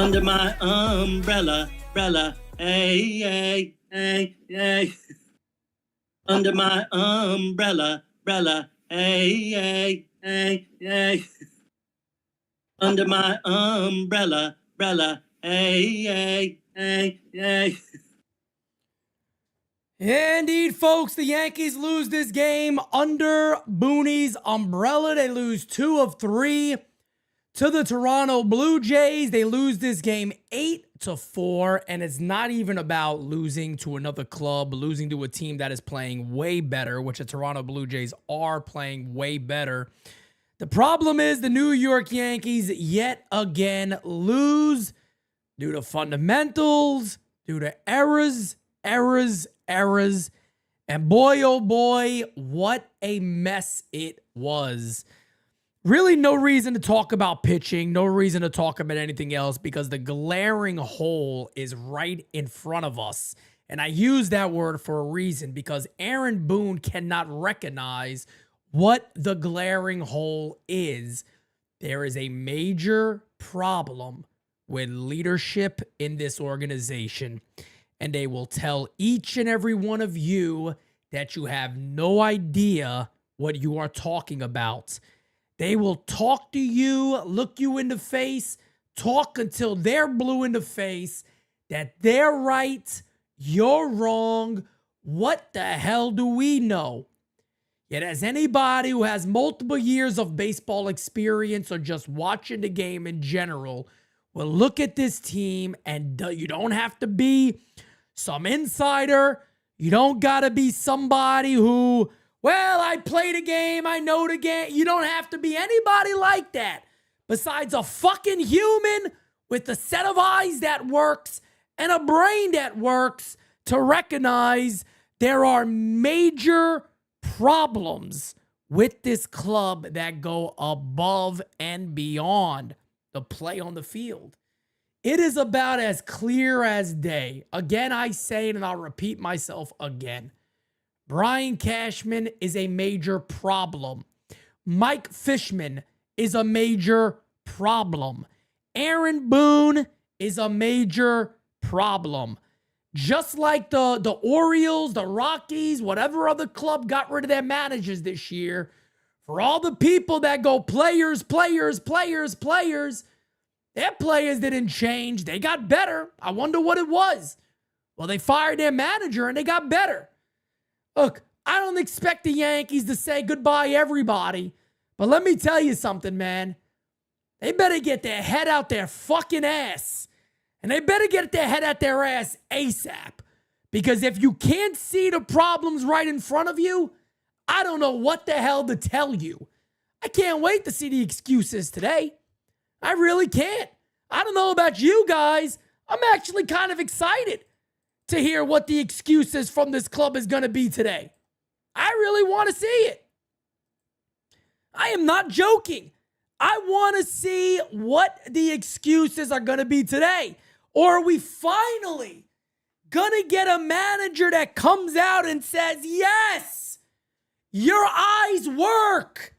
Under my umbrella, hey, hey, hey, hey. Under my umbrella, hey, hey, hey, hey. Under my umbrella, hey, hey, hey, hey. Indeed, folks, the Yankees lose this game under Boone's umbrella. They lose 2 of 3 to the Toronto Blue Jays. They lose this game 8-4, and it's not even about losing to another club, losing to a team that is playing way better, which the Toronto Blue Jays are playing way better. The problem is the New York Yankees yet again lose due to fundamentals, due to errors, and boy, oh boy, what a mess it was. Really no reason to talk about pitching, no reason to talk about anything else because the glaring hole is right in front of us. And I use that word for a reason because Aaron Boone cannot recognize what the glaring hole is. There is a major problem with leadership in this organization. And they will tell each and every one of you that you have no idea what you are talking about. They will talk to you, look you in the face, talk until they're blue in the face, that they're right, you're wrong. What the hell do we know? Yet as anybody who has multiple years of baseball experience or just watching the game in general will look at this team, and you don't have to be some insider. You don't got to be somebody who, well, I played a game, I know the game. You don't have to be anybody like that. Besides a fucking human with a set of eyes that works and a brain that works to recognize there are major problems with this club that go above and beyond the play on the field. It is about as clear as day. Again, I say it and I'll repeat myself again. Brian Cashman is a major problem. Mike Fishman is a major problem. Aaron Boone is a major problem. Just like the Orioles, the Rockies, whatever other club got rid of their managers this year, for all the people that go players, their players didn't change. They got better. I wonder what it was. Well, they fired their manager and they got better. Look, I don't expect the Yankees to say goodbye everybody, but let me tell you something, man. They better get their head out their fucking ass. And they better get their head out their ass ASAP. Because if you can't see the problems right in front of you, I don't know what the hell to tell you. I can't wait to see the excuses today. I really can't. I don't know about you guys. I'm actually kind of excited to hear what the excuses from this club is going to be today. I really want to see it. I am not joking. I want to see what the excuses are going to be today. Or are we finally going to get a manager that comes out and says, yes, your eyes work.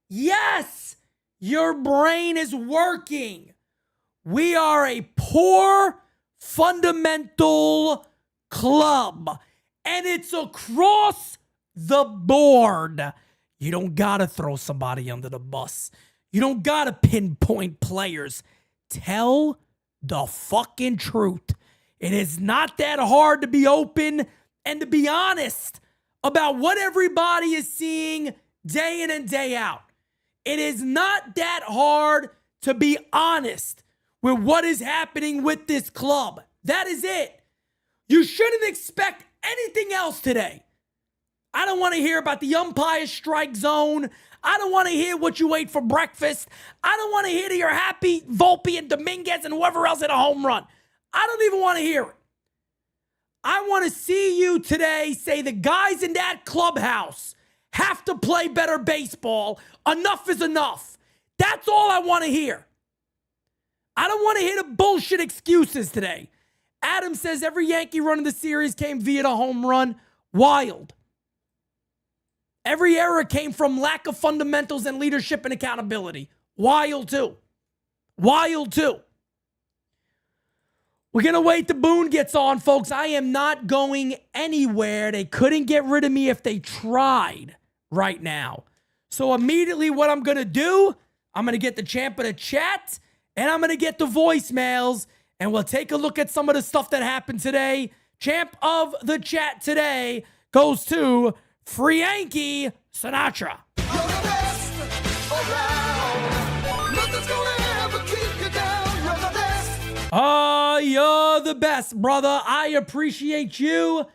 Yes, your brain is working. We are a poor, fundamental club. And it's across the board. You don't got to throw somebody under the bus. You don't got to pinpoint players. Tell the fucking truth. It is not that hard to be open and to be honest about what everybody is seeing day in and day out. It is not that hard to be honest with what is happening with this club. That is it. You shouldn't expect anything else today. I don't want to hear about the umpire strike zone. I don't want to hear what you ate for breakfast. I don't want to hear that you're happy Volpe and Dominguez and whoever else hit a home run. I don't even want to hear it. I want to see you today say the guys in that clubhouse have to play better baseball. Enough is enough. That's all I want to hear. I don't want to hear the bullshit excuses today. Adam says every Yankee run in the series came via the home run. Wild. Every error came from lack of fundamentals and leadership and accountability. Wild too. Wild too. We're going to wait till Boone gets on, folks. I am not going anywhere. They couldn't get rid of me if they tried right now. So immediately what I'm going to do, I'm going to get the champ of the chat, and I'm going to get the voicemails, and we'll take a look at some of the stuff that happened today. Champ of the chat today goes to Free Yankee Sinatra. Oh, you're the best, brother. I appreciate you.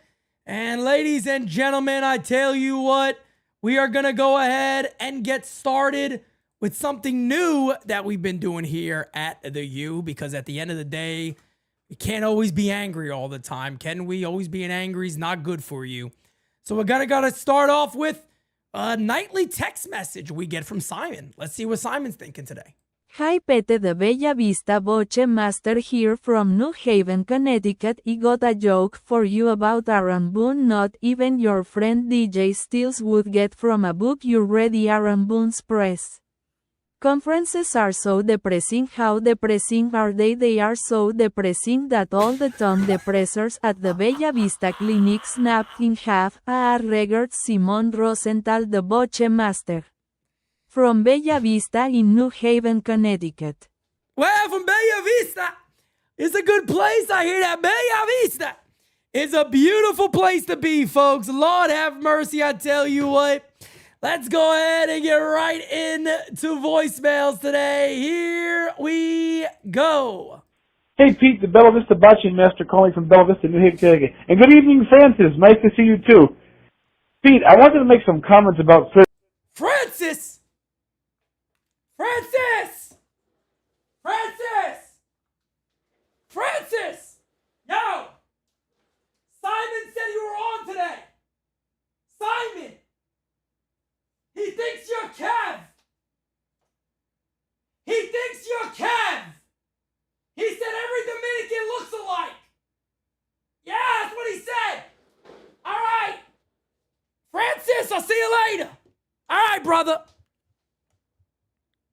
And ladies and gentlemen, I tell you what, we are going to go ahead and get started with something new that we've been doing here at the U, because at the end of the day, we can't always be angry all the time. Can we? Always being angry is not good for you. So we're going to start off with a nightly text message we get from Simon. Let's see what Simon's thinking today. Hi Pete de Bella Vista Boche Master here from New Haven, Connecticut. I got a joke for you about Aaron Boone. Not even your friend DJ Stills would get from a book you read. Aaron Boone's press conferences are so depressing. How depressing are they? They are so depressing that all the tongue depressors at the Bella Vista Clinic snapped in half. Regard Simon Rosenthal, the Boche Master. From Bella Vista in New Haven, Connecticut. Well, from Bella Vista. It's a good place. I hear that. Bella Vista. It's a beautiful place to be, folks. Lord have mercy, I tell you what. Let's go ahead and get right into voicemails today. Here we go. Hey, Pete, the Bella Vista Bocce Master calling from Bella Vista, New Haven, Connecticut. And good evening, Francis. Nice to see you, too. Pete, I wanted to make some comments about... Francis! Francis! Francis! Francis! Yo! Simon said you were on today! Simon! He thinks you're Kev! He thinks you're Kev! He said every Dominican looks alike! Yeah, that's what he said! Alright! Francis, I'll see you later! Alright, brother!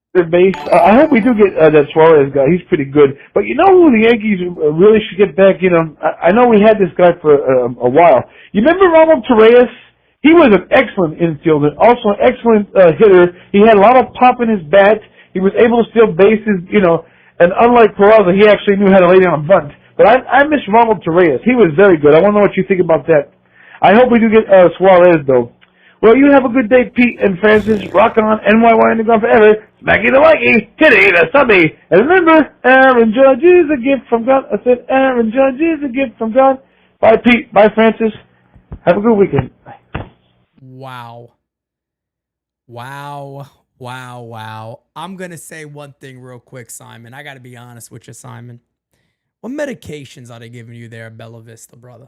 Base. I hope we do get that Suarez guy. He's pretty good. But you know who the Yankees really should get back? You know, I know we had this guy for a while. You remember Ronald Torreyes? He was an excellent infielder, also an excellent hitter. He had a lot of pop in his bat. He was able to steal bases, you know, and unlike Peraza, he actually knew how to lay down a bunt. But I miss Ronald Torreyes. He was very good. I want to know what you think about that. I hope we do get Suarez, though. Well, you have a good day, Pete and Francis. Rock on, NYY and gone forever. Smacky the Wacky, Kitty the Subby. And remember, Aaron Judge is a gift from God. I said, Aaron Judge is a gift from God. Bye, Pete. Bye, Francis. Have a good weekend. Bye. Wow. Wow. Wow. Wow. I'm going to say one thing real quick, Simon. I got to be honest with you, Simon. What medications are they giving you there at Bella Vista, brother?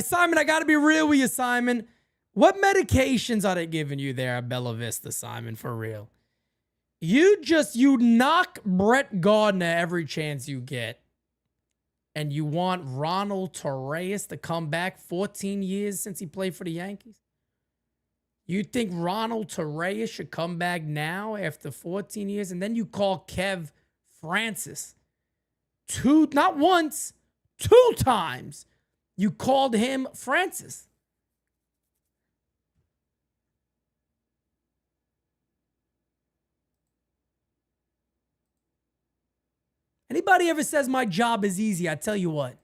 Simon, I got to be real with you, Simon. What medications are they giving you there at Bella Vista, Simon, for real? You knock Brett Gardner every chance you get. And you want Ronald Torreyes to come back 14 years since he played for the Yankees? You think Ronald Torreyes should come back now after 14 years? And then you call Kev Francis. Not once, 2 times. You called him Francis. Anybody ever says my job is easy, I tell you what.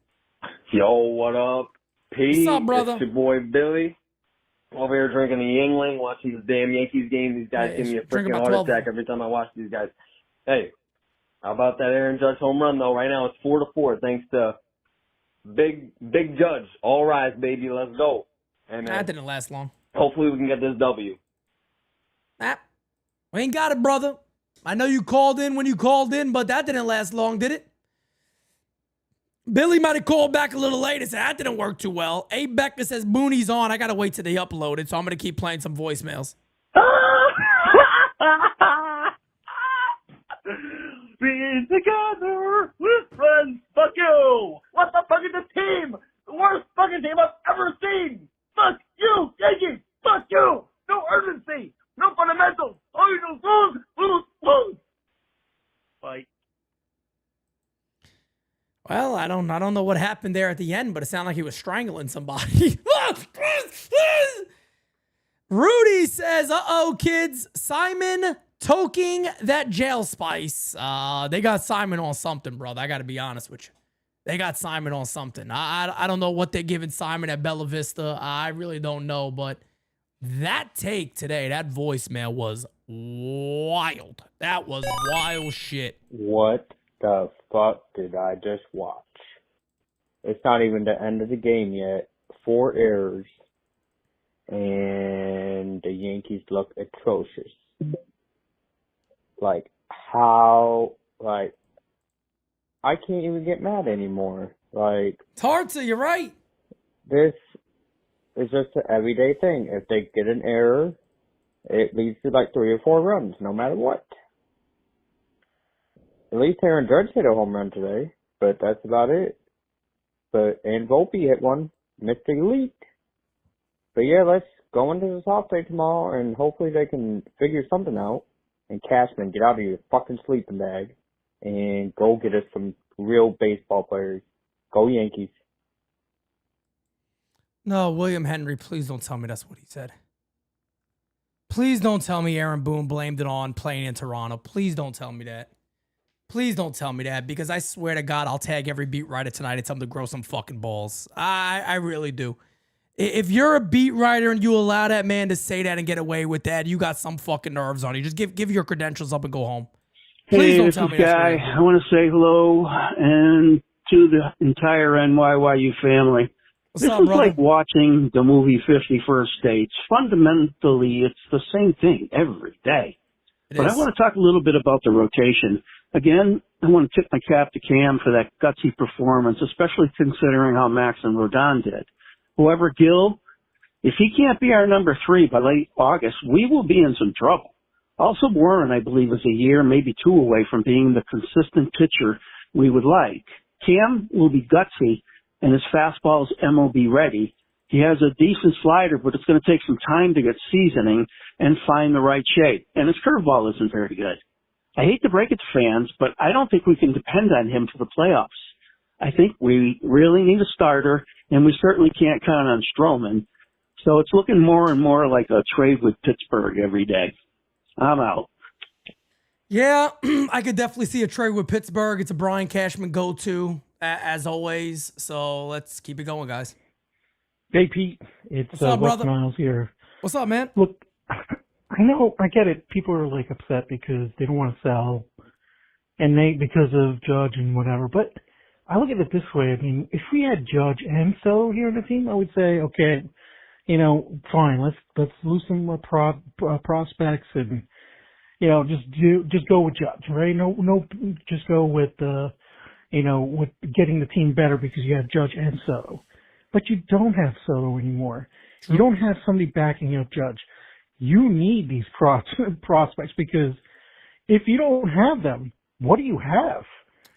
Yo, what up, Pete? What's up, brother? It's your boy Billy. Over here drinking the Yingling, watching this damn Yankees game. These guys give me a freaking heart attack every time I watch these guys. Hey, how about that Aaron Judge home run, though? Right now it's 4-4, thanks to Big Judge. All rise, baby. Let's go. Hey, man. That didn't last long. Hopefully we can get this W. We ain't got it, brother. I know you called in when you called in, but that didn't last long, did it? Billy might have called back a little late and said, that didn't work too well. Abe Becker says, Booney's on. I got to wait till they upload it, so I'm going to keep playing some voicemails. Being together with friends. Fuck you. What the fuck is this team? The worst fucking team I've ever seen. Fuck you, Yankees. Fuck you. No urgency. No fundamentals. All you do is lose. Bye. Well, I I don't know what happened there at the end, but it sounded like he was strangling somebody. Rudy says, uh-oh, kids. Simon toking that jail spice. They got Simon on something, brother. I got to be honest with you. They got Simon on something. I don't know what they're giving Simon at Bella Vista. I really don't know, but that take today, that voicemail was wild. That was wild shit. What the fuck did I just watch? It's not even the end of the game yet. 4 errors. And the Yankees look atrocious. Like, how, like, I can't even get mad anymore. Like, It's hard to, you're right. this is just an everyday thing. If they get an error, it leads to like 3 or 4 runs, no matter what. At least Aaron Judge hit a home run today, but that's about it. And Volpe hit one, Mr. Elite. But yeah, let's go into the soft day tomorrow, and hopefully they can figure something out. And Cashman, get out of your fucking sleeping bag and go get us some real baseball players. Go Yankees. No, William Henry, please don't tell me that's what he said. Please don't tell me Aaron Boone blamed it on playing in Toronto. Please don't tell me that. Please don't tell me that, because I swear to God, I'll tag every beat writer tonight and tell them to grow some fucking balls. I really do. If you're a beat writer and you allow that man to say that and get away with that, you got some fucking nerves on you. Just give your credentials up and go home. Please Hey, don't this tell is me that's Guy. what I want to say hello and to the entire NYYU family. What's This up, is brother? like watching the movie 51st Dates. Fundamentally, it's the same thing every day. It But is. I want to talk a little bit about the rotation. Again, I want to tip my cap to Cam for that gutsy performance, especially considering how Max and Rodon did. However, Gil, if he can't be our number 3 by late August, we will be in some trouble. Also, Warren, I believe, is a year, maybe 2 away from being the consistent pitcher we would like. Cam will be gutsy, and his fastball is MOB ready. He has a decent slider, but it's going to take some time to get seasoning and find the right shape. And his curveball isn't very good. I hate to break it to fans, but I don't think we can depend on him for the playoffs. I think we really need a starter, and we certainly can't count on Stroman. So it's looking more and more like a trade with Pittsburgh every day. I'm out. Yeah, I could definitely see a trade with Pittsburgh. It's a Brian Cashman go-to, as always. So let's keep it going, guys. Hey, Pete. It's What's up, Wes brother? Miles here. What's up, man? Look, I know, I get it. People are like upset because they don't want to sell, and because of Judge and whatever. But I look at it this way. I mean, if we had Judge and Soto here on the team, I would say, okay, you know, fine. Let's lose some prospects and, you know, just go with Judge, right? No, just go with you know, with getting the team better because you have Judge and Soto. But you don't have Soto anymore. True. You don't have somebody backing up Judge. You need these prospects, because if you don't have them, what do you have?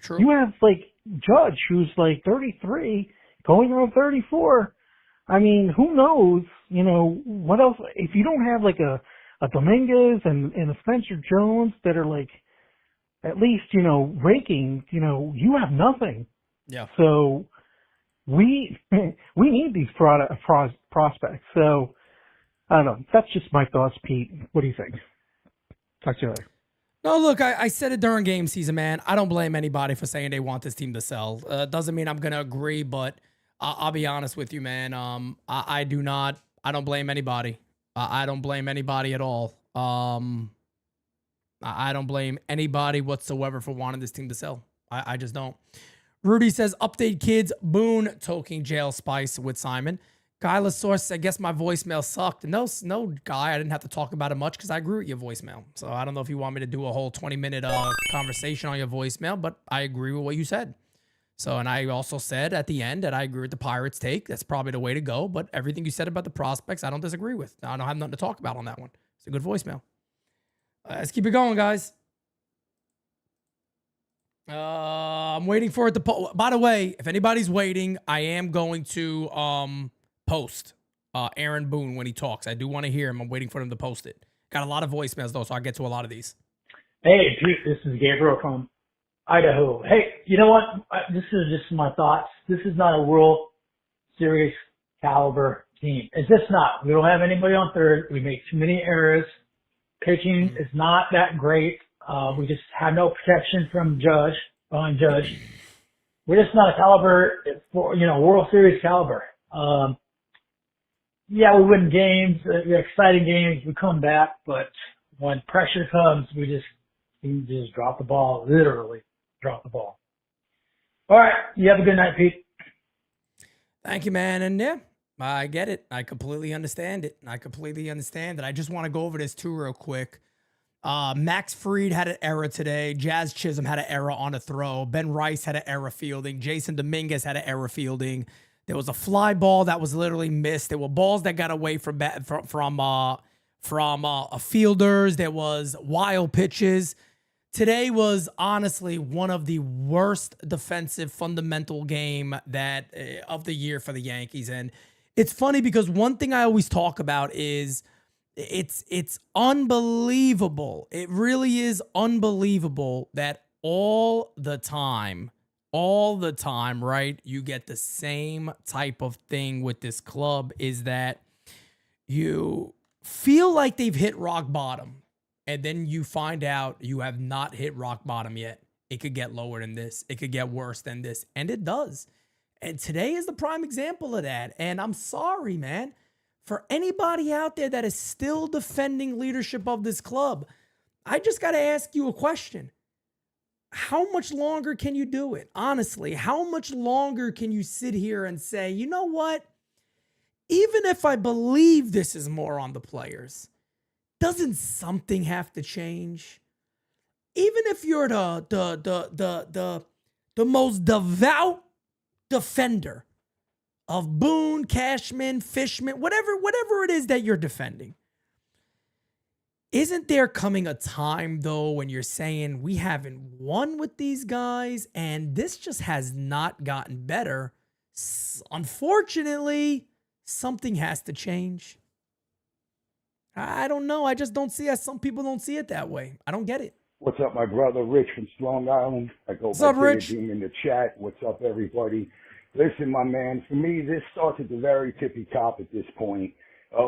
True. You have like Judge, who's like 33, going on 34. I mean, who knows? You know, what else? If you don't have like a Dominguez and a Spencer Jones that are like at least, you know, raking, you know, you have nothing. Yeah. So we need these prospects. So I don't know. That's just my thoughts, Pete. What do you think? Talk to you later. No, look, I said it during game season, man. I don't blame anybody for saying they want this team to sell. Doesn't mean I'm going to agree, but I'll be honest with you, man. I don't blame anybody. I don't blame anybody at all. I don't blame anybody whatsoever for wanting this team to sell. I just don't. Rudy says, update kids, Boone toking jail spice with Simon. Guyless Source, I guess my voicemail sucked. No, Guy, I didn't have to talk about it much because I agree with your voicemail. So I don't know if you want me to do a whole 20-minute conversation on your voicemail, but I agree with what you said. So, and I also said at the end that I agree with the Pirates take. That's probably the way to go. But everything you said about the prospects, I don't disagree with. I don't have nothing to talk about on that one. It's a good voicemail. Let's keep it going, guys. I'm waiting for it to by the way, if anybody's waiting, I am going to post Aaron Boone when he talks. I do want to hear him. I'm waiting for him to post it. Got a lot of voicemails though, so I'll get to a lot of these. Hey, Pete, this is Gabriel from Idaho. Hey, you know what? This is just my thoughts. This is not a World Series caliber team. It's just not. We don't have anybody on third. We make too many errors. Pitching is not that great. We just have no protection from behind Judge. We're just not a caliber for, World Series caliber. Yeah, we win games, exciting games, we come back, but when pressure comes, we just drop the ball, literally drop the ball. All right, you have a good night, Pete. Thank you, man. And yeah, I get it. I completely understand it. I just want to go over this too real quick. Max Fried had an error today. Jazz Chisholm had an error on a throw. Ben Rice had an error fielding. Jason Dominguez had an error fielding. There was a fly ball that was literally missed. There were balls that got away from fielders. There was wild pitches. Today was honestly one of the worst defensive fundamental game of the year for the Yankees. And it's funny because one thing I always talk about is it's unbelievable. It really is unbelievable that all the time, right? You get the same type of thing with this club is that you feel like they've hit rock bottom and then you find out you have not hit rock bottom yet. It could get lower than this. It could get worse than this. And it does. And today is the prime example of that. And I'm sorry, man. For anybody out there that is still defending leadership of this club, I just got to ask you a question. How much longer can you do it? Honestly, how much longer can you sit here and say, you know what? Even if I believe this is more on the players, doesn't something have to change? Even if you're the most devout defender of Boone, Cashman, Fishman, whatever it is that you're defending. Isn't there coming a time, though, when you're saying we haven't won with these guys and this just has not gotten better? Unfortunately, something has to change. I don't know. I just don't see it. Some people don't see it that way. I don't get it. What's up, my brother Rich from Strong Island? I go What's up, Rich? In the chat. What's up, everybody? Listen, my man, for me, this starts at the very tippy top at this point.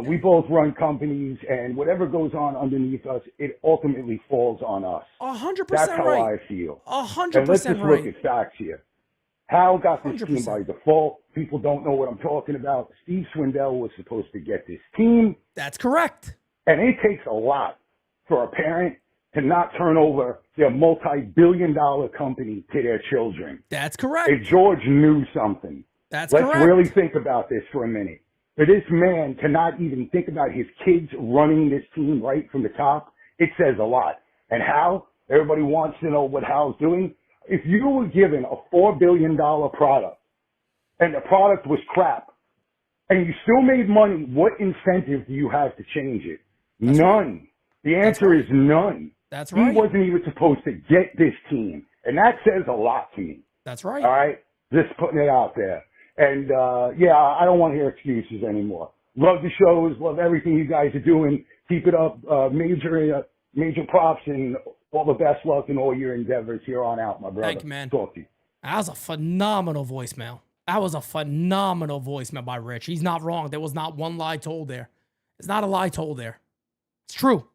We both run companies, and whatever goes on underneath us, it ultimately falls on us. 100% That's how right. I feel. 100% And let's just right. look at facts here. Hal got this 100%. team by default. People don't know what I'm talking about. Steve Swindell was supposed to get this team. That's correct. And it takes a lot for a parent to not turn over their multi-billion-dollar company to their children. That's correct. If George knew something. Let's correct. Really think about this for a minute. For this man to not even think about his kids running this team right from the top, it says a lot. And Hal, everybody wants to know what Hal's doing. If you were given a $4 billion product and the product was crap and you still made money, what incentive do you have to change it? That's none. Right. The answer is none. That's right. He wasn't even supposed to get this team. And that says a lot to me. That's right. All right? Just putting it out there. And, yeah, I don't want to hear excuses anymore. Love the shows. Love everything you guys are doing. Keep it up. Major props and all the best luck in all your endeavors here on out, my brother. Thank you, man. Talk to you. That was a phenomenal voicemail. That was a phenomenal voicemail by Rich. He's not wrong. There was not one lie told there. There's not a lie told there. It's true.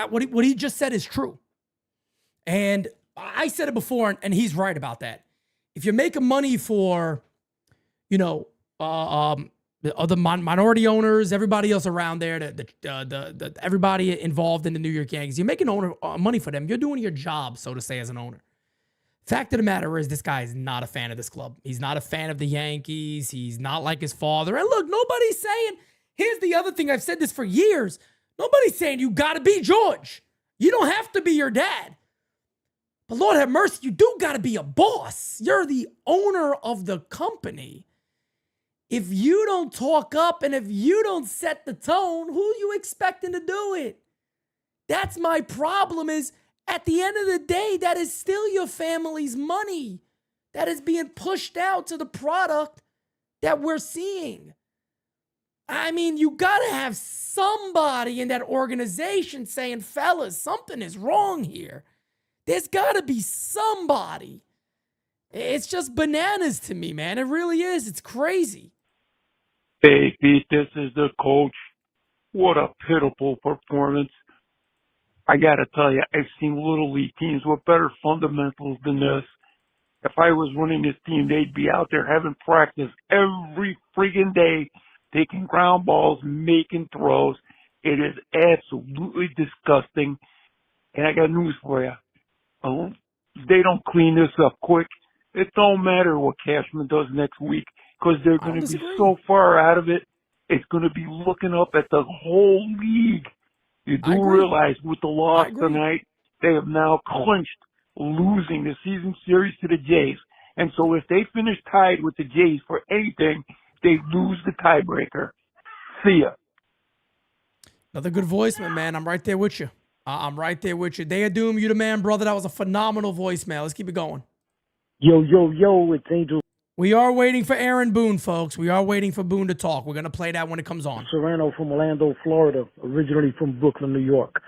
What he just said is true. And I said it before, and he's right about that. If you're making money for, the other minority owners, everybody else around there, everybody involved in the New York Yankees, you're making money for them. You're doing your job, so to say, as an owner. Fact of the matter is, this guy is not a fan of this club. He's not a fan of the Yankees. He's not like his father. And look, nobody's saying, here's the other thing. I've said this for years. Nobody's saying you got to be George. You don't have to be your dad. But Lord have mercy, you do got to be a boss. You're the owner of the company. If you don't talk up and if you don't set the tone, who are you expecting to do it? That's my problem is, at the end of the day, that is still your family's money that is being pushed out to the product that we're seeing. I mean, you got to have somebody in that organization saying, fellas, something is wrong here. There's got to be somebody. It's just bananas to me, man. It really is. It's crazy. Hey, Pete, this is the coach. What a pitiful performance. I got to tell you, I've seen Little League teams with better fundamentals than this. If I was running this team, they'd be out there having practice every friggin' day, taking ground balls, making throws. It is absolutely disgusting. And I got news for you. They don't clean this up quick. It don't matter what Cashman does next week because they're going to be so far out of it. It's going to be looking up at the whole league. You do realize with the loss tonight, they have now clinched losing the season series to the Jays. And so if they finish tied with the Jays for anything, they lose the tiebreaker. See ya. Another good voicemail, man. I'm right there with you. I'm right there with you. Day of Doom, you the man, brother. That was a phenomenal voicemail. Let's keep it going. Yo, it's Angel. We are waiting for Aaron Boone, folks. We are waiting for Boone to talk. We're going to play that when it comes on. Serrano from Orlando, Florida, originally from Brooklyn, New York.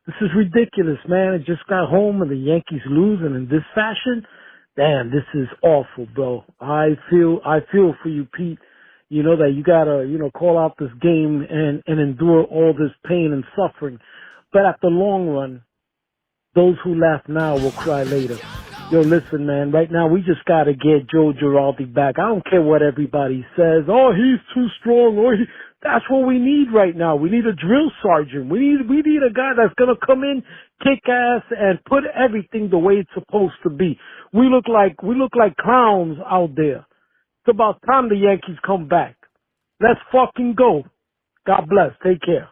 This is ridiculous, man. I just got home and the Yankees losing in this fashion. Damn, this is awful, bro. I feel for you, Pete. You know that you gotta, call out this game and endure all this pain and suffering. But at the long run, those who laugh now will cry later. Yo, listen, man, right now we just got to get Joe Girardi back. I don't care what everybody says. Oh, he's too strong. That's what we need right now. We need a drill sergeant. We need a guy that's going to come in, kick ass, and put everything the way it's supposed to be. We look like clowns out there. It's about time the Yankees come back. Let's fucking go. God bless. Take care.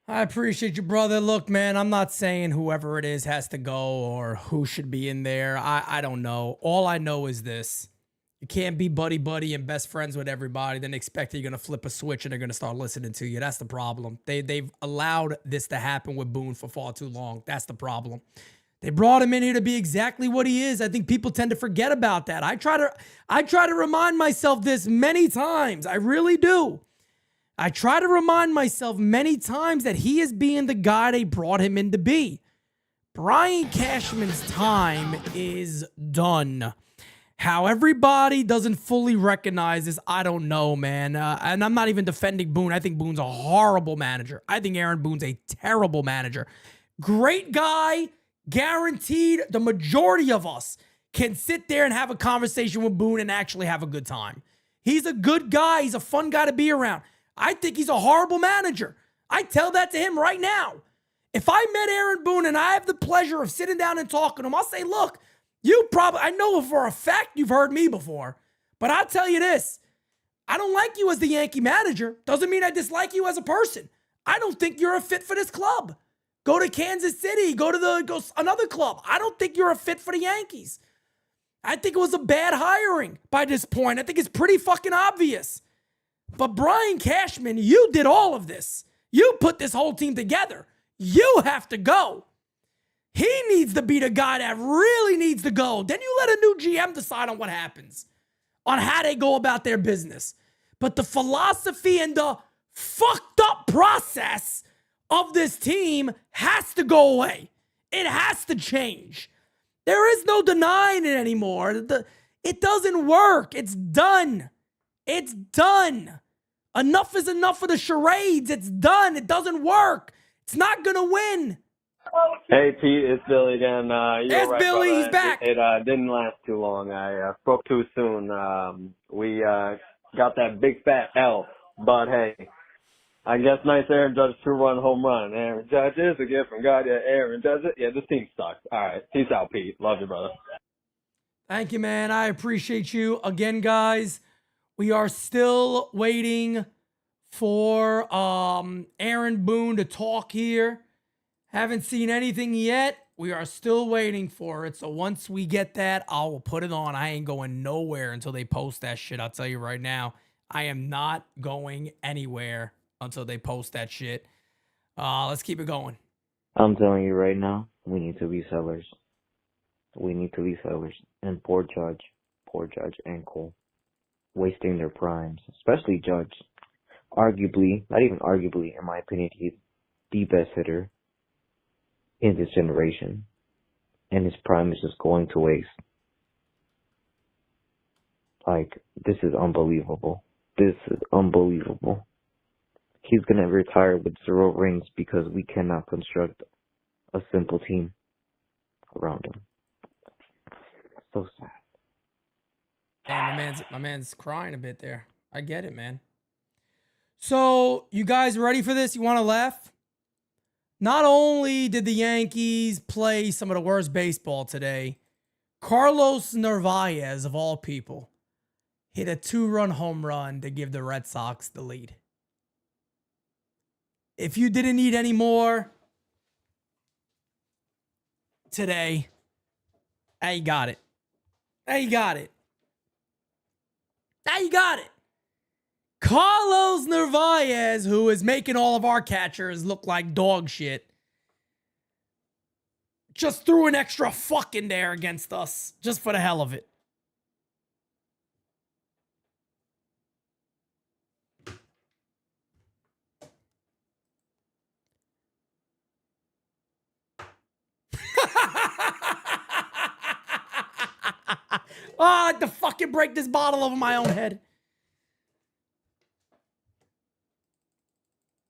I appreciate you, brother. Look, man, I'm not saying whoever it is has to go or who should be in there. I don't know. All I know is this. You can't be buddy and best friends with everybody, then expect that you're going to flip a switch and they're going to start listening to you. That's the problem. They've allowed this to happen with Boone for far too long. That's the problem. They brought him in here to be exactly what he is. I think people tend to forget about that. I try to remind myself this many times. I really do. I try to remind myself many times that he is being the guy they brought him in to be. Brian Cashman's time is done. How everybody doesn't fully recognize this, I don't know, man. And I'm not even defending Boone. I think Boone's a horrible manager. I think Aaron Boone's a terrible manager. Great guy, guaranteed the majority of us can sit there and have a conversation with Boone and actually have a good time. He's a good guy. He's a fun guy to be around. I think he's a horrible manager. I tell that to him right now. If I met Aaron Boone and I have the pleasure of sitting down and talking to him, I'll say, look, I know for a fact you've heard me before, but I'll tell you this. I don't like you as the Yankee manager. Doesn't mean I dislike you as a person. I don't think you're a fit for this club. Go to Kansas City. Go another club. I don't think you're a fit for the Yankees. I think it was a bad hiring by this point. I think it's pretty fucking obvious. But Brian Cashman, you did all of this. You put this whole team together. You have to go. He needs to be the guy that really needs to go. Then you let a new GM decide on what happens, on how they go about their business. But the philosophy and the fucked up process of this team has to go away. It has to change. There is no denying it anymore. It doesn't work. It's done. It's done. Enough is enough of the charades. It's done. It doesn't work. It's not going to win. Hey, Pete, it's Billy again. It's right, Billy. brother. He's back. It didn't last too long. I spoke too soon. We got that big fat L. But, hey, I guess nice Aaron Judge two-run home run. Aaron Judge is a gift from God. Yeah, Aaron does it. Yeah, this team sucks. All right. Peace out, Pete. Love you, brother. Thank you, man. I appreciate you. Again, guys, we are still waiting for Aaron Boone to talk here. Haven't seen anything yet. We are still waiting for it. So once we get that, I will put it on. I ain't going nowhere until they post that shit. I'll tell you right now. I am not going anywhere until they post that shit. Let's keep it going. I'm telling you right now, we need to be sellers. We need to be sellers. And poor Judge and Cole. Wasting their primes, especially Judge. Arguably, not even arguably, in my opinion, he's the best hitter in this generation. and his prime is just going to waste. Like, this is unbelievable. This is unbelievable. He's going to retire with 0 rings because we cannot construct a simple team around him. So sad. Damn, my man's crying a bit there. I get it, man. So, you guys ready for this? You want to laugh? Not only did the Yankees play some of the worst baseball today, Carlos Narvaez, of all people, hit a 2-run home run to give the Red Sox the lead. If you didn't need any more today, now you got it. Now you got it. Now you got it. Carlos Narvaez, who is making all of our catchers look like dog shit, just threw an extra fuck in there against us, just for the hell of it. Oh, I had to fucking break this bottle over my own head.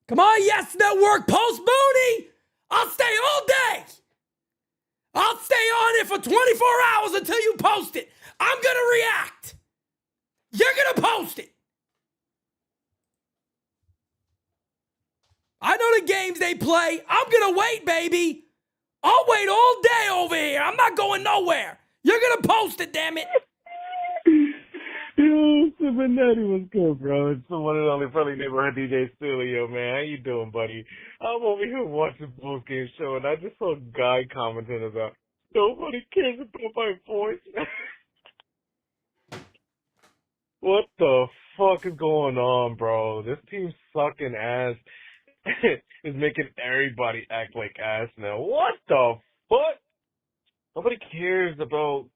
Come on, Yes Network, post Booney. I'll stay all day. I'll stay on it for 24 hours until you post it. I'm going to react. You're going to post it. I know the games they play. I'm going to wait, baby. I'll wait all day over here. I'm not going nowhere. You're going to post it, damn it. Yo, Cincinnati was good, bro. It's the one and only friendly neighborhood DJ Studio, man. How you doing, buddy? I'm over here watching post-game show, and I just saw a guy commenting about, nobody cares about my voice. What the fuck is going on, bro? This team's sucking ass. Is making everybody act like ass now. What the fuck? Nobody cares about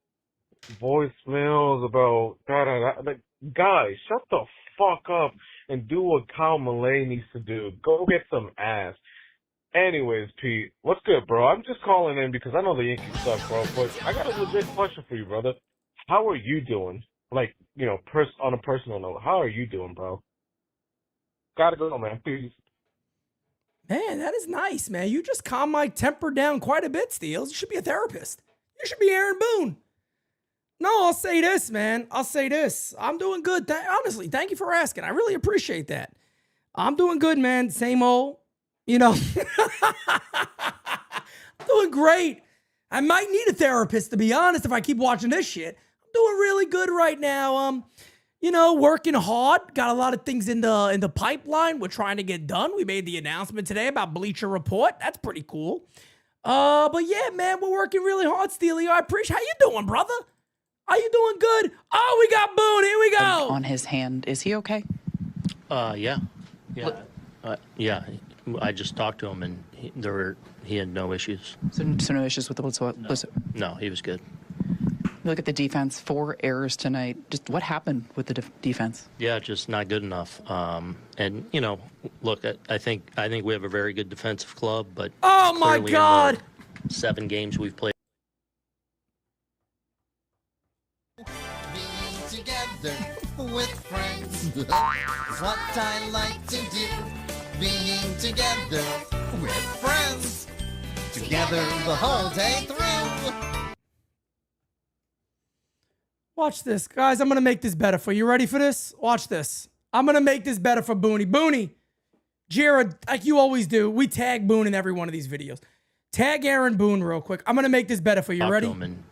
voicemails, about da-da-da. Like, guys, shut the fuck up and do what Kyle Malay needs to do. Go get some ass. Anyways, Pete, what's good, bro? I'm just calling in because I know the Yankees suck, bro, but I got a legit question for you, brother. How are you doing? Like, you know, on a personal note, how are you doing, bro? Gotta go, man. Peace. Man, that is nice, man. You just calm my temper down quite a bit, Steels. You should be a therapist. You should be Aaron Boone. No, I'll say this, man. I'll say this. I'm doing good. Honestly, thank you for asking. I really appreciate that. I'm doing good, man. Same old, you know. I'm doing great. I might need a therapist, to be honest, if I keep watching this shit. I'm doing really good right now. You know, working hard. Got a lot of things in the pipeline we're trying to get done. We made the announcement today about Bleacher Report. That's pretty cool. But yeah, man, we're working really hard, Steelio. I appreciate. How you doing, brother? Are you doing good? Oh, we got Boone. Here we go. On his hand. Is he okay? Yeah. Yeah. I just talked to him, and he had no issues. So no issues with the blizzard? No, he was good. You look at the defense, 4 errors tonight. Just what happened with the defense? Yeah, just not good enough. And you know, look, I think we have a very good defensive club, but oh my God, in the 7 games we've played. Being together with friends is what I like to do. Being together with friends, together the whole day through. Watch this, guys. I'm going to make this better for you. Ready for this? Watch this. I'm going to make this better for Booney. Booney, Jared, like you always do, we tag Boone in every one of these videos. Tag Aaron Boone real quick. I'm going to make this better for you. Ready? And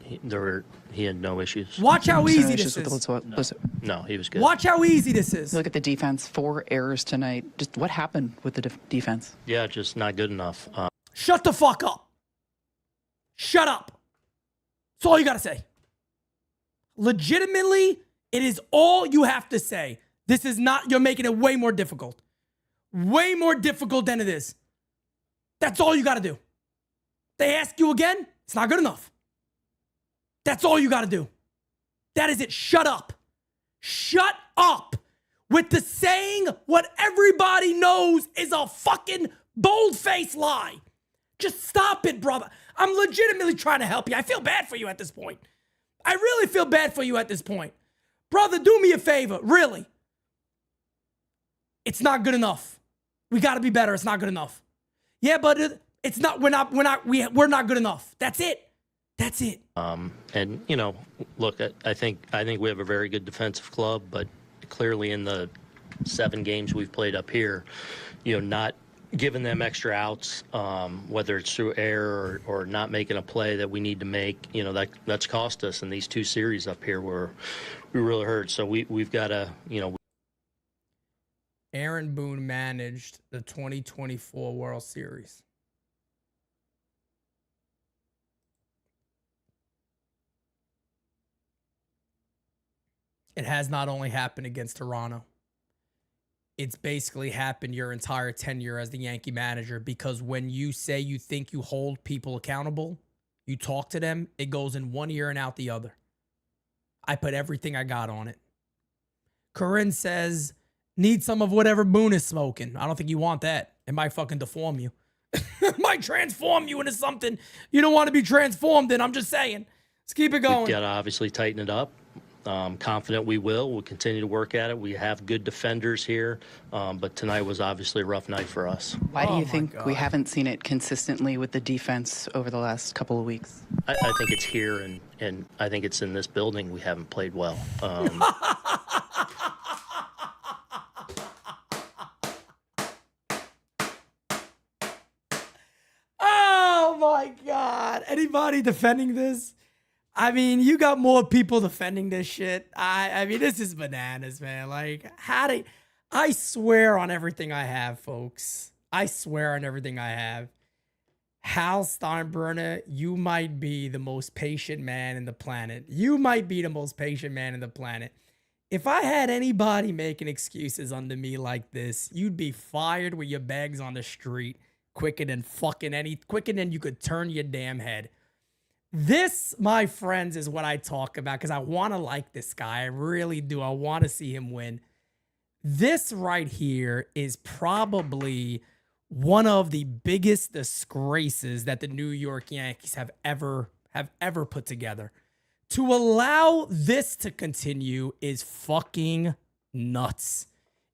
he had no issues. Watch how easy this is. No, he was good. Watch how easy this is. You look at the defense, 4 errors tonight. Just what happened with the defense? Yeah, just not good enough. Shut the fuck up. Shut up. That's all you got to say. Legitimately, it is all you have to say. This is not, you're making it way more difficult. Way more difficult than it is. That's all you got to do. They ask you again, it's not good enough. That's all you got to do. That is it. Shut up. Shut up with the saying what everybody knows is a fucking bold-faced lie. Just stop it, brother. I'm legitimately trying to help you. I feel bad for you at this point. I really feel bad for you at this point. Brother, do me a favor, really. It's not good enough. We got to be better. It's not good enough. Yeah, but it's not. We're not good enough. That's it. That's it. And you know, look, I think we have a very good defensive club, but clearly in the 7 games we've played up here, you know, not giving them extra outs, whether it's through error or not making a play that we need to make, you know, that's cost us in these 2 series up here where we really hurt. So we've got to, you know. Aaron Boone managed the 2024 World Series. It has not only happened against Toronto. It's basically happened your entire tenure as the Yankee manager, because when you say you think you hold people accountable, you talk to them, it goes in one ear and out the other. I put everything I got on it. Corinne says, need some of whatever Boone is smoking. I don't think you want that. It might fucking deform you. It might transform you into something you don't want to be transformed in. I'm just saying. Let's keep it going. We've got to obviously tighten it up. Confident we will. We'll continue to work at it. We have good defenders here, but tonight was obviously a rough night for us. Why do you think we haven't seen it consistently with the defense over the last couple of weeks? I think it's here, and I think it's in this building we haven't played well. Oh my God. Anybody defending this? I mean, you got more people defending this shit. I mean, this is bananas, man. Like, I swear on everything I have, folks. I swear on everything I have. Hal Steinbrenner, you might be the most patient man in the planet. You might be the most patient man in the planet. If I had anybody making excuses under me like this, you'd be fired with your bags on the street quicker than you could turn your damn head. This, my friends, is what I talk about because I want to like this guy. I really do. I want to see him win. This right here is probably one of the biggest disgraces that the New York Yankees have ever put together. To allow this to continue is fucking nuts.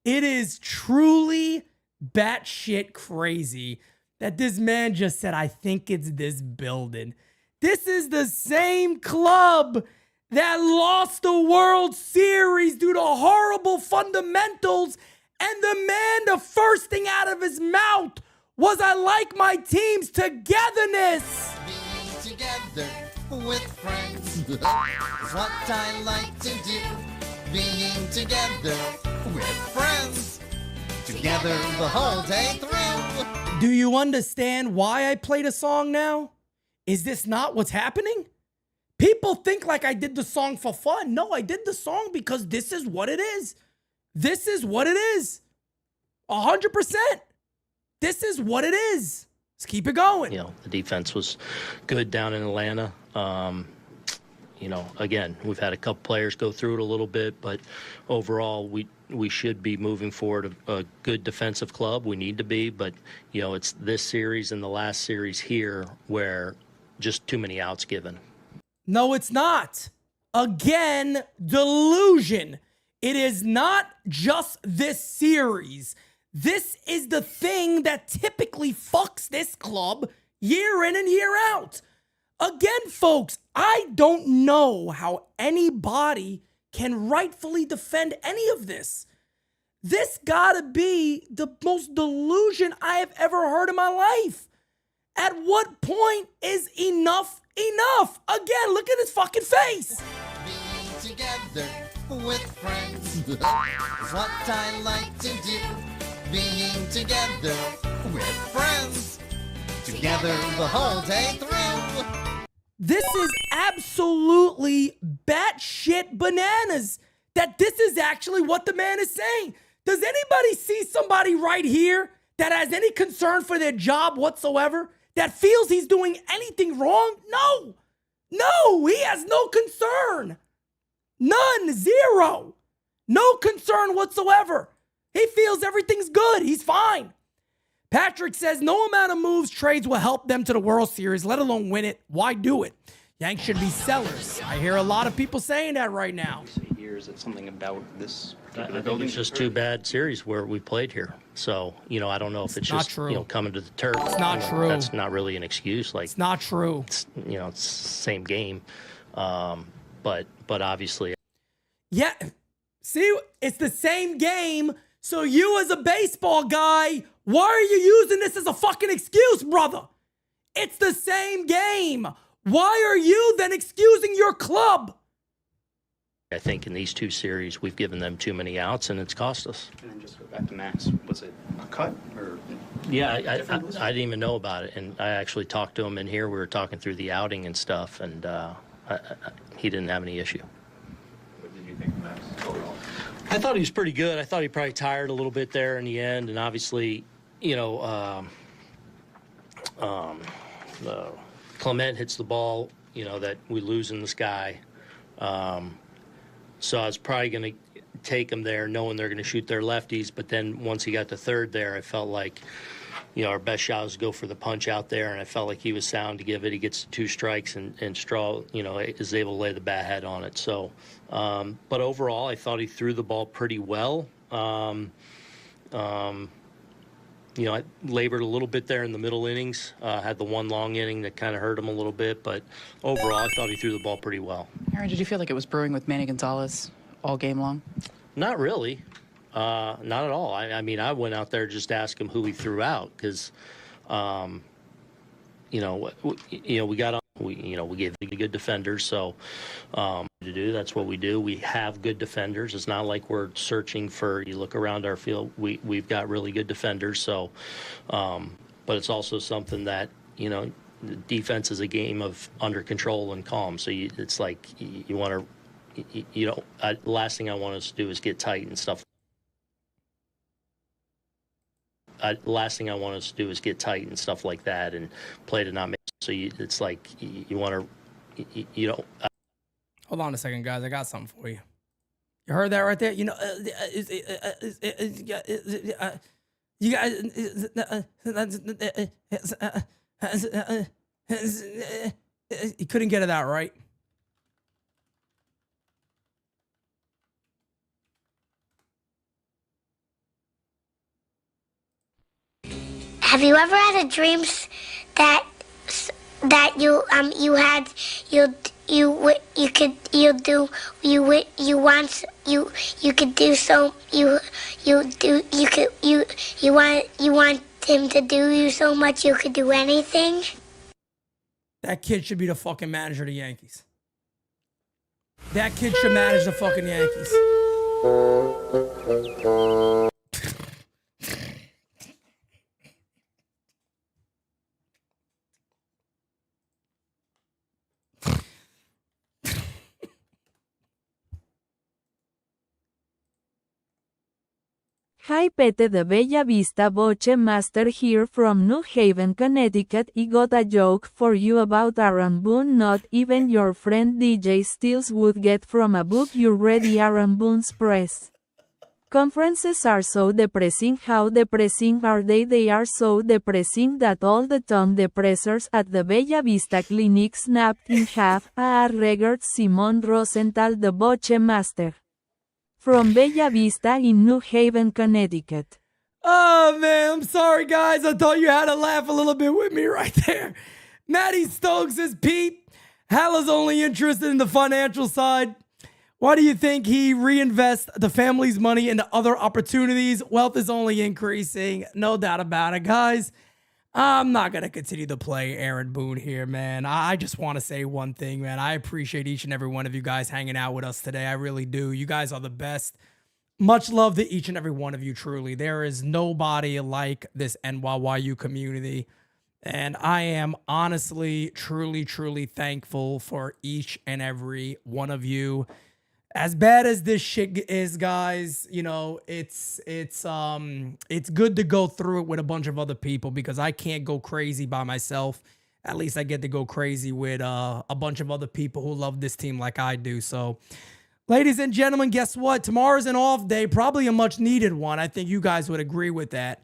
It is truly batshit crazy that this man just said, I think it's this building. This is the same club that lost the World Series due to horrible fundamentals, and the first thing out of his mouth was, I like my team's togetherness. Being together with friends is what I like to do. Being together with friends, together the whole day through. Do you understand why I played a song now? Is this not what's happening? People think like I did the song for fun. No, I did the song because this is what it is. This is what it is. 100%. This is what it is. Let's keep it going. You know, the defense was good down in Atlanta. You know, again, we've had a couple players go through it a little bit, but overall, we should be moving forward a good defensive club. We need to be, but, you know, it's this series and the last series here where just too many outs given. No, it's not. Again, delusion. It is not just this series. This is the thing that typically fucks this club year in and year out. Again, folks, I don't know how anybody can rightfully defend any of this. This gotta be the most delusion I have ever heard in my life. At what point is enough enough? Again, look at his fucking face. Being together with friends is what I like to do. Being together with friends, together the whole day through. This is absolutely batshit bananas that this is actually what the man is saying. Does anybody see somebody right here that has any concern for their job whatsoever? That feels he's doing anything wrong? No. No, he has no concern. None. Zero. No concern whatsoever. He feels everything's good. He's fine. Patrick says, no amount of moves, trades will help them to the World Series, let alone win it. Why do it? Yanks should be sellers. I hear a lot of people saying that right now. Here, is it something about this I think it's just 2 bad series where we played here. So, I don't know if it's just, true. Coming to the turf. It's not true. That's not really an excuse. Like, it's not true. It's, it's same game. But obviously. Yeah. See, it's the same game. So you as a baseball guy, why are you using this as a fucking excuse, brother? It's the same game. Why are you then excusing your club? I think in these 2 series, we've given them too many outs, and it's cost us. And then just go back to Max. Was it a cut or? Yeah, I didn't even know about it, and I actually talked to him in here. We were talking through the outing and stuff, and he didn't have any issue. What did you think of Max overall? I thought he was pretty good. I thought he probably tired a little bit there in the end, and obviously, Clement hits the ball, that we lose in the sky. So I was probably going to take him there knowing they're going to shoot their lefties. But then once he got to third there, I felt like, our best shot was to go for the punch out there. And I felt like he was sound to give it. He gets 2 strikes and Straw, is able to lay the bat head on it. So, but overall, I thought he threw the ball pretty well. I labored a little bit there in the middle innings, had the 1 long inning that kind of hurt him a little bit, but overall, I thought he threw the ball pretty well. Aaron, did you feel like it was brewing with Manny Gonzalez all game long? Not really. Not at all. I mean, I went out there just to ask him who he threw out because, we got on. We gave the good defenders, so that's what we do. We have good defenders. It's not like we're searching for. You look around our field, we've got really good defenders. So, but it's also something that the defense is a game of under control and calm. So it's like you want to, the last thing I want us to do is get tight and stuff. Last thing I want us to do is get tight and stuff like that and play to not make. So it's like you want to, Hold on a second, guys. I got something for you. You heard that right there? You guys, you couldn't get it out right. Have you ever had a dream that you want him to do you so much you could do anything? That kid should be the fucking manager of the Yankees. That kid should manage the fucking Yankees. Hi Pete de Bella Vista Boche Master here from New Haven, Connecticut. I got a joke for you about Aaron Boone. Not even your friend DJ Stills would get from a book you read. Aaron Boone's press conferences are so depressing. How depressing are they? They are so depressing that all the tongue depressors at the Bella Vista Clinic snapped in half. Regard Simon Rosenthal, the Boche Master. From Bella Vista in New Haven, Connecticut. Oh, man, I'm sorry, guys. I thought you had to laugh a little bit with me right there. Matty Stokes says, Pete, Hala's only interested in the financial side. Why do you think he reinvests the family's money into other opportunities? Wealth is only increasing. No doubt about it, guys. I'm not going to continue to play Aaron Boone here, man. I just want to say one thing, man. I appreciate each and every one of you guys hanging out with us today. I really do. You guys are the best. Much love to each and every one of you, truly. There is nobody like this NYYU community. And I am honestly, truly, truly thankful for each and every one of you. As bad as this shit is, guys, it's good to go through it with a bunch of other people because I can't go crazy by myself. At least I get to go crazy with a bunch of other people who love this team like I do. So, ladies and gentlemen, guess what? Tomorrow's an off day, probably a much needed one. I think you guys would agree with that.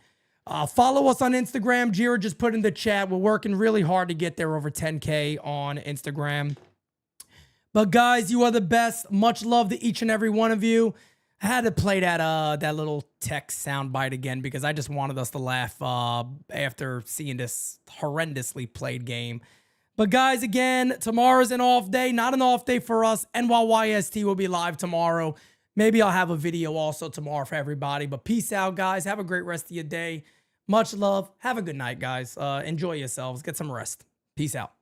Follow us on Instagram. Jira just put in the chat. We're working really hard to get there over 10K on Instagram. But guys, you are the best. Much love to each and every one of you. I had to play that little text soundbite again because I just wanted us to laugh after seeing this horrendously played game. But guys, again, tomorrow's an off day. Not an off day for us. NYYST will be live tomorrow. Maybe I'll have a video also tomorrow for everybody. But peace out, guys. Have a great rest of your day. Much love. Have a good night, guys. Enjoy yourselves. Get some rest. Peace out.